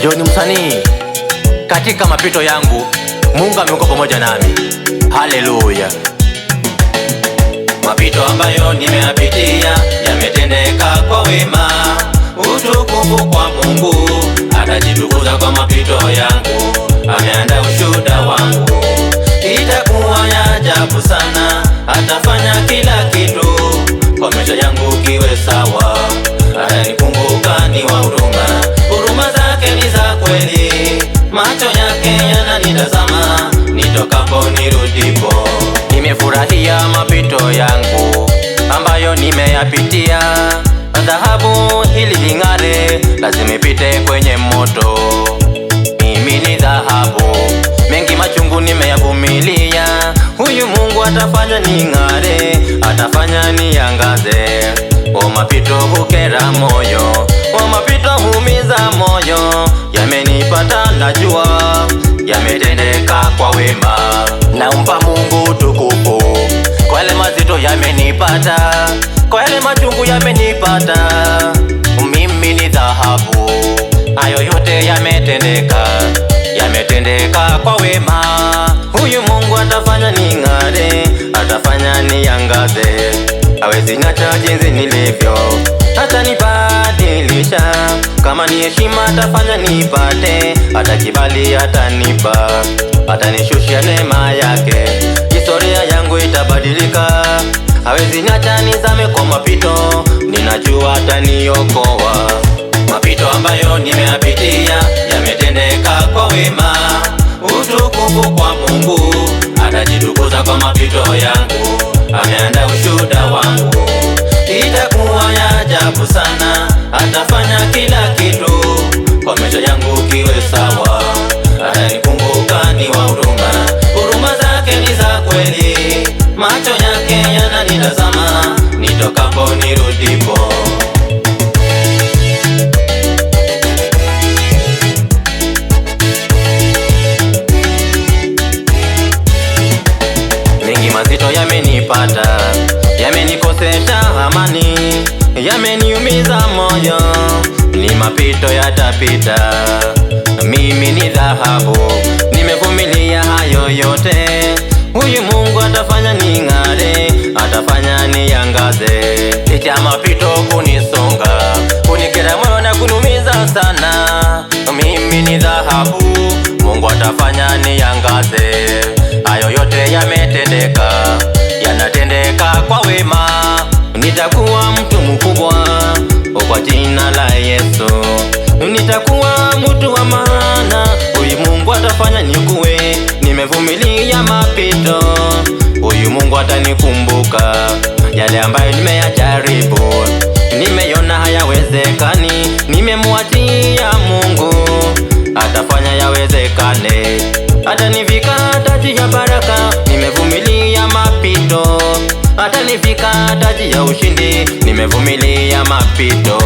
John msanii. Katika mapito yangu Mungu amekuwa pamoja nami. Haleluya. Mapito ambayo nimeyapitia yametendeka kwa wema. Utukufu kwa Mungu, atajitukuza kwa mapito yangu. Ameandaa ushuhuda wangu, itakuwa ya ajabu sana. Atafanya kila kitu kwa maisha yangu kiwe sawa. Atanikumbuka ni wa huruma, huruma zake ni za kweli. Macho yake yananitazama nitokapo nirudipo. Nimefurahia mapito yangu ambayo nimeyapitia. Dhahabu ili ing'are lazima ipite kwenye moto. Mimi ni dhahabu, mengi machungu nimeyavumilia. Huyu Mungu atafanya ning'are, atafanya niangaze. O mapito hukera moyo, o mapito huumiza moyo. Yamenipata najua, yametendeka kwa wema. Naomba Mungu utukufu kwa yale mazito yamenipata, kwa yale machungu yamenipata. Mimi ni dhahabu, hayo yote yametendeka, yametendeka kwa wema. Huyu Mungu atafanya ning'are, atafanya niangaze. Hawezi niacha jinsi nilivyo, atanibadilisha. Kama ni heshima atafanya nipate, hata kibali atanipa, atanishushia neema yake. Historia yangu itabadilika. Hawezi niacha nizame kwa mapito, ninajua ataniokoa. Mapito ambayo nimeyapitia yametendeka kwa wema. Utukufu kwa Mungu, atajitukuza kwa mapito yangu. Ameandaa ushuhuda wangu, itakuwa ya ajabu sana. Atafanya kila kitu kwa maisha yangu kiwe sawa. Atanikumbuka ni wa huruma, huruma zake ni za kweli. Macho yake yananitazama nitokapo nirudipo. Mengi mazito yamenipata, yamenikosesha amani, yameniumiza moyo. Ni mapito yatapita, mimi ni dhahabu, nimevumilia hayo yote. Huyu Mungu atafanya ning'are, atafanya niangaze. Licha mapito kunisonga, kunikera moyo na kunumiza sana. Mimi ni dhahabu, Mungu atafanya niangaze. Hayo yote yametendeka, yanatendeka kwa wema. Nitakuwa mtu mkubwa kwa jina la Yesu, nitakuwa mtu wa maana. Huyu Mungu atafanya nikue, nimevumilia mapito. Huyu Mungu atanikumbuka yale ambayo nimeyajaribu, nimeiona hayawezekani. Nimemwatia Mungu, atafanya yawezekane. Atanivika taji ya baraka, nimevumilia mapito. Atanivika taji ya ushindi, nimevumilia mapito.